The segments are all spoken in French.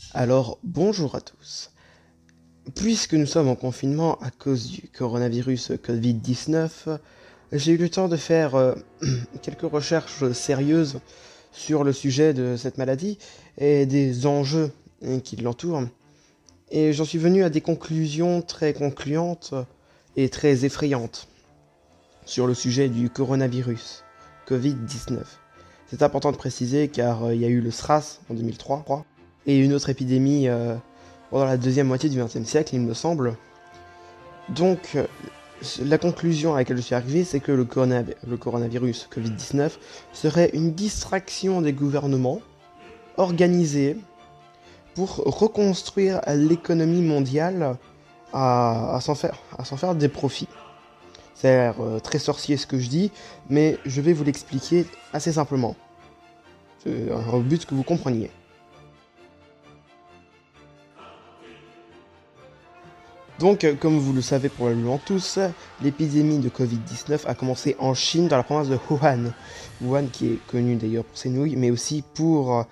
Alors, bonjour à tous. Puisque nous sommes en confinement à cause du coronavirus Covid-19, j'ai eu le temps de faire quelques recherches sérieuses sur le sujet de cette maladie et des enjeux qui l'entourent. Et j'en suis venu à des conclusions très concluantes et très effrayantes sur le sujet du coronavirus Covid-19. C'est important de préciser car il y a eu le SRAS en 2003 et une autre épidémie pendant la deuxième moitié du XXe siècle, il me semble. Donc, la conclusion à laquelle je suis arrivé, c'est que le coronavirus Covid-19 serait une distraction des gouvernements organisée pour reconstruire l'économie mondiale à s'en faire des profits. Ça a l'air très sorcier ce que je dis, mais je vais vous l'expliquer assez simplement, au but que vous compreniez. Donc, comme vous le savez probablement tous, l'épidémie de Covid-19 a commencé en Chine, dans la province de Wuhan. Wuhan qui est connu d'ailleurs pour ses nouilles, mais aussi pour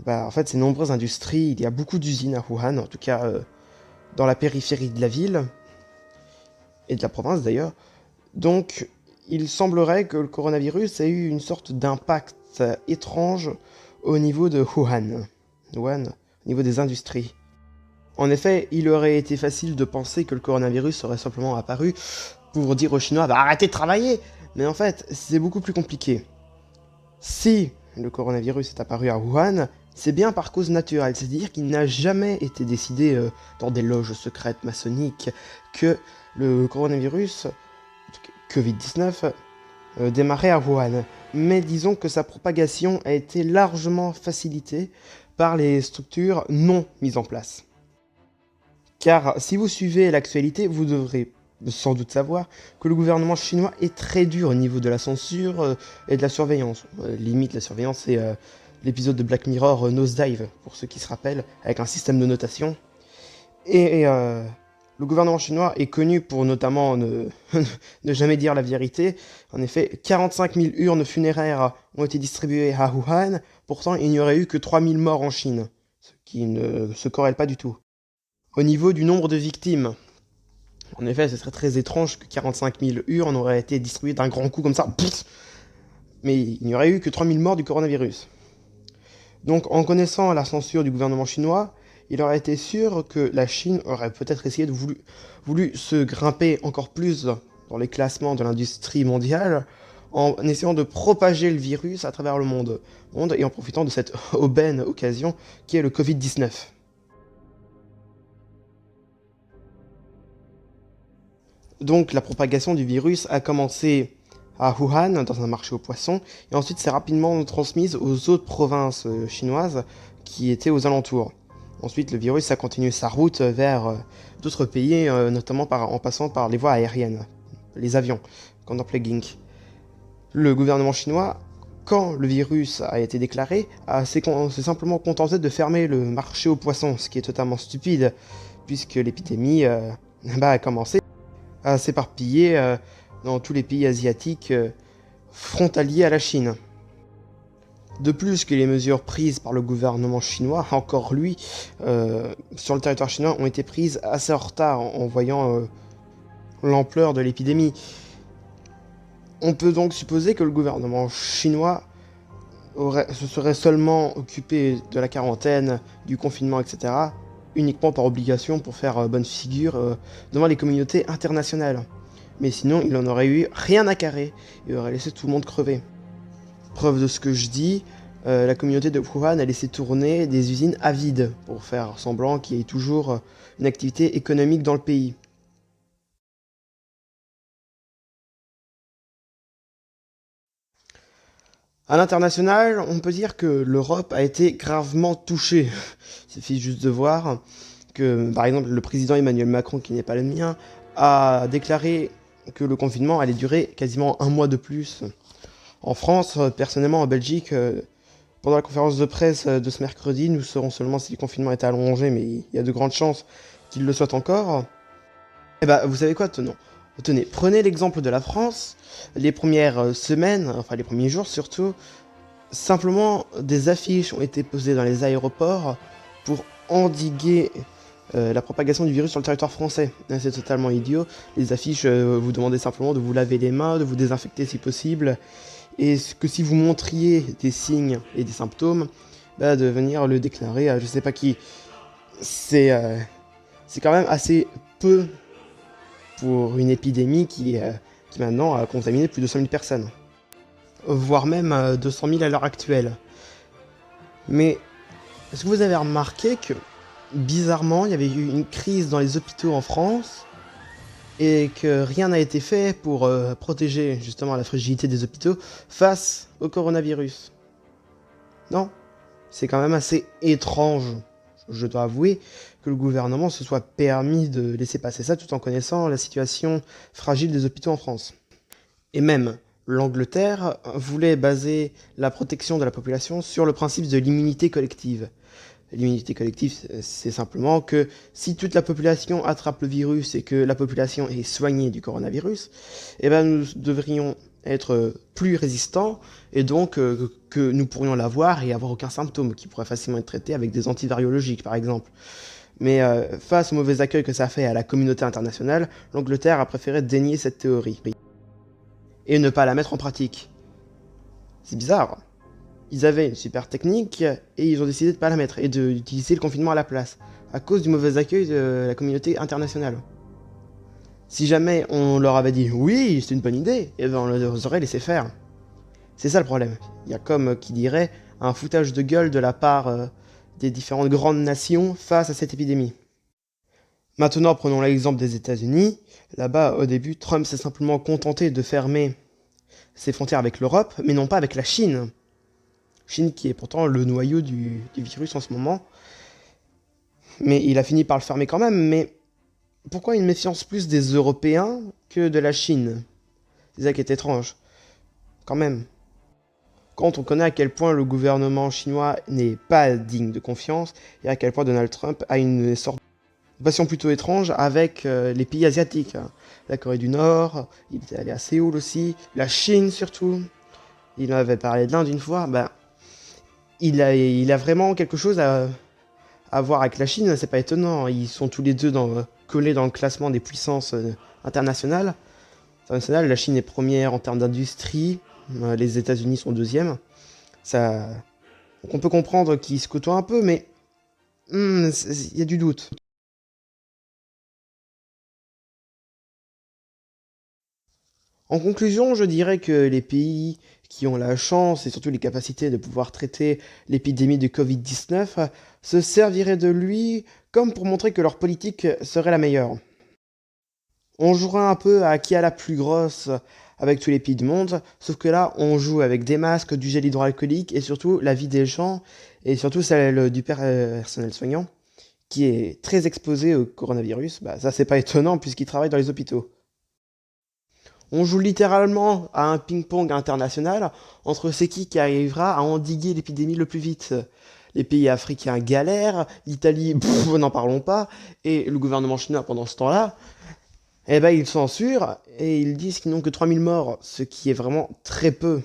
en fait, ses nombreuses industries. Il y a beaucoup d'usines à Wuhan, en tout cas dans la périphérie de la ville, et de la province d'ailleurs. Donc, il semblerait que le coronavirus ait eu une sorte d'impact étrange au niveau de Wuhan, au niveau des industries. En effet, il aurait été facile de penser que le coronavirus aurait simplement apparu pour dire aux Chinois bah, arrêtez de travailler. Mais en fait, c'est beaucoup plus compliqué. Si le coronavirus est apparu à Wuhan, c'est bien par cause naturelle, c'est-à-dire qu'il n'a jamais été décidé dans des loges secrètes maçonniques que le coronavirus, Covid-19, démarrait à Wuhan. Mais disons que sa propagation a été largement facilitée par les structures non mises en place. Car si vous suivez l'actualité, vous devrez sans doute savoir que le gouvernement chinois est très dur au niveau de la censure et de la surveillance. Limite, la surveillance, c'est l'épisode de Black Mirror Nosedive, pour ceux qui se rappellent, avec un système de notation. Et le gouvernement chinois est connu pour notamment ne jamais dire la vérité. En effet, 45 000 urnes funéraires ont été distribuées à Wuhan, pourtant il n'y aurait eu que 3 000 morts en Chine, ce qui ne se corrèle pas du tout. Au niveau du nombre de victimes, en effet, ce serait très étrange que 45 000 urnes auraient été distribuées d'un grand coup comme ça, mais il n'y aurait eu que 3 000 morts du coronavirus. Donc, en connaissant la censure du gouvernement chinois, il aurait été sûr que la Chine aurait peut-être essayé de voulu se grimper encore plus dans les classements de l'industrie mondiale en essayant de propager le virus à travers le monde et en profitant de cette aubaine occasion qui est le Covid-19. Donc la propagation du virus a commencé à Wuhan, dans un marché aux poissons, et ensuite s'est rapidement transmise aux autres provinces chinoises qui étaient aux alentours. Ensuite, le virus a continué sa route vers d'autres pays, notamment en passant par les voies aériennes, les avions, qu'on appelait Gink. Le gouvernement chinois, quand le virus a été déclaré, s'est simplement contenté de fermer le marché aux poissons, ce qui est totalement stupide, puisque l'épidémie a commencé à s'éparpiller dans tous les pays asiatiques frontaliers à la Chine. De plus que les mesures prises par le gouvernement chinois, encore lui, sur le territoire chinois, ont été prises assez en retard en voyant l'ampleur de l'épidémie. On peut donc supposer que le gouvernement chinois se serait seulement occupé de la quarantaine, du confinement, etc., uniquement par obligation pour faire bonne figure devant les communautés internationales. Mais sinon, il en aurait eu rien à carrer, il aurait laissé tout le monde crever. Preuve de ce que je dis, la communauté de Wuhan a laissé tourner des usines à vide pour faire semblant qu'il y ait toujours une activité économique dans le pays. À l'international, on peut dire que l'Europe a été gravement touchée. Il suffit juste de voir que, par exemple, le président Emmanuel Macron, qui n'est pas le mien, a déclaré que le confinement allait durer quasiment un mois de plus. En France, personnellement, en Belgique, pendant la conférence de presse de ce mercredi, nous saurons seulement si le confinement est allongé, mais il y a de grandes chances qu'il le soit encore. Eh ben, vous savez quoi, tenez, prenez l'exemple de la France. Les premières semaines, enfin les premiers jours surtout, simplement des affiches ont été posées dans les aéroports pour endiguer la propagation du virus sur le territoire français. C'est totalement idiot. Les affiches vous demandaient simplement de vous laver les mains, de vous désinfecter si possible, et que si vous montriez des signes et des symptômes, bah, de venir le déclarer à je sais pas qui. C'est quand même assez peu pour une épidémie qui maintenant a contaminé plus de 100 000 personnes, voire même 200 000 à l'heure actuelle. Mais est-ce que vous avez remarqué que, bizarrement, il y avait eu une crise dans les hôpitaux en France et que rien n'a été fait pour protéger justement la fragilité des hôpitaux face au coronavirus? Non? C'est quand même assez étrange, je dois avouer, que le gouvernement se soit permis de laisser passer ça tout en connaissant la situation fragile des hôpitaux en France. Et même, l'Angleterre voulait baser la protection de la population sur le principe de l'immunité collective. L'immunité collective, c'est simplement que si toute la population attrape le virus et que la population est soignée du coronavirus, eh ben nous devrions être plus résistants et donc que nous pourrions l'avoir et avoir aucun symptôme, qui pourrait facilement être traité avec des antivariologiques par exemple. Mais face au mauvais accueil que ça fait à la communauté internationale, l'Angleterre a préféré dénier cette théorie et ne pas la mettre en pratique. C'est bizarre. Ils avaient une super technique et ils ont décidé de ne pas la mettre et d'utiliser le confinement à la place, à cause du mauvais accueil de la communauté internationale. Si jamais on leur avait dit oui, c'est une bonne idée, et ben on les aurait laissé faire. C'est ça le problème. Il y a comme qui dirait un foutage de gueule de la part des différentes grandes nations face à cette épidémie. Maintenant, prenons l'exemple des États-Unis. Là-bas, au début, Trump s'est simplement contenté de fermer ses frontières avec l'Europe, mais non pas avec la Chine. Chine qui est pourtant le noyau du virus en ce moment. Mais il a fini par le fermer quand même. Mais pourquoi une méfiance plus des Européens que de la Chine? C'est ça qui est étrange. Quand même. Quand on connaît à quel point le gouvernement chinois n'est pas digne de confiance, et à quel point Donald Trump a une sorte de passion plutôt étrange avec les pays asiatiques. La Corée du Nord, il était allé à Séoul aussi, la Chine surtout. Il en avait parlé de l'Inde une fois. Bah, il a vraiment quelque chose à voir avec la Chine, c'est pas étonnant. Ils sont tous les deux collés dans le classement des puissances internationales. La Chine est première en termes d'industrie, les États-Unis sont deuxième. Donc on peut comprendre qu'ils se côtoient un peu, mais il y a du doute. En conclusion, je dirais que les pays qui ont la chance et surtout les capacités de pouvoir traiter l'épidémie de Covid-19 se serviraient de lui comme pour montrer que leur politique serait la meilleure. On jouera un peu à qui a la plus grosse avec tous les pays du monde, sauf que là, on joue avec des masques, du gel hydroalcoolique et surtout la vie des gens et surtout celle du personnel soignant qui est très exposé au coronavirus. Bah, ça, c'est pas étonnant puisqu'il travaille dans les hôpitaux. On joue littéralement à un ping-pong international entre c'est qui arrivera à endiguer l'épidémie le plus vite. Les pays africains galèrent, l'Italie, n'en parlons pas, et le gouvernement chinois pendant ce temps-là, eh ben ils censurent et ils disent qu'ils n'ont que 3000 morts, ce qui est vraiment très peu.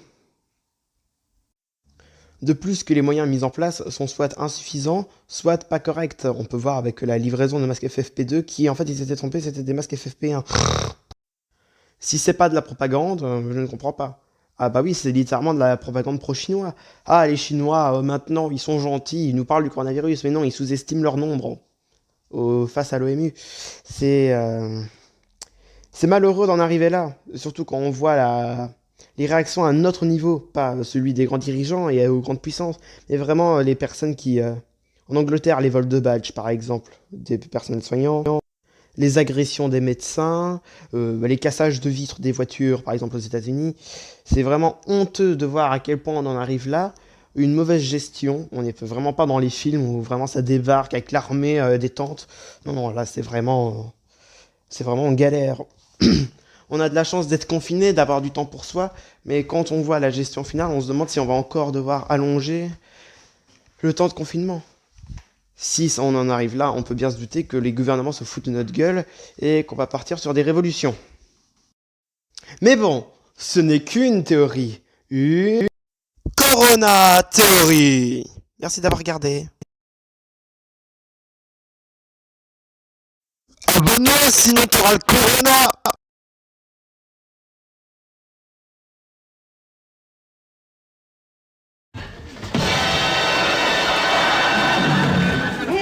De plus que les moyens mis en place sont soit insuffisants, soit pas corrects. On peut voir avec la livraison de masques FFP2 qui en fait ils s'étaient trompés, c'était des masques FFP1. Si c'est pas de la propagande, je ne comprends pas. Ah bah oui, c'est littéralement de la propagande pro-chinois. Ah, les Chinois, maintenant, ils sont gentils, ils nous parlent du coronavirus, mais non, ils sous-estiment leur nombre face à l'OMU. C'est malheureux d'en arriver là, surtout quand on voit les réactions à un autre niveau, pas celui des grands dirigeants et aux grandes puissances, mais vraiment les personnes qui... en Angleterre, les vols de badge, par exemple, des personnels soignants, les agressions des médecins, les cassages de vitres des voitures, par exemple aux États-Unis. C'est vraiment honteux de voir à quel point on en arrive là. Une mauvaise gestion, on n'est vraiment pas dans les films où vraiment ça débarque avec l'armée des tentes. Non, non, là c'est vraiment en galère. On a de la chance d'être confiné, d'avoir du temps pour soi, mais quand on voit la gestion finale, on se demande si on va encore devoir allonger le temps de confinement. Si on en arrive là, on peut bien se douter que les gouvernements se foutent de notre gueule et qu'on va partir sur des révolutions. Mais bon, ce n'est qu'une théorie. Une Corona théorie. Merci d'avoir regardé. Abonne-toi, sinon t'auras le corona.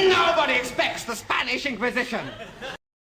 Nobody expects the Spanish Inquisition.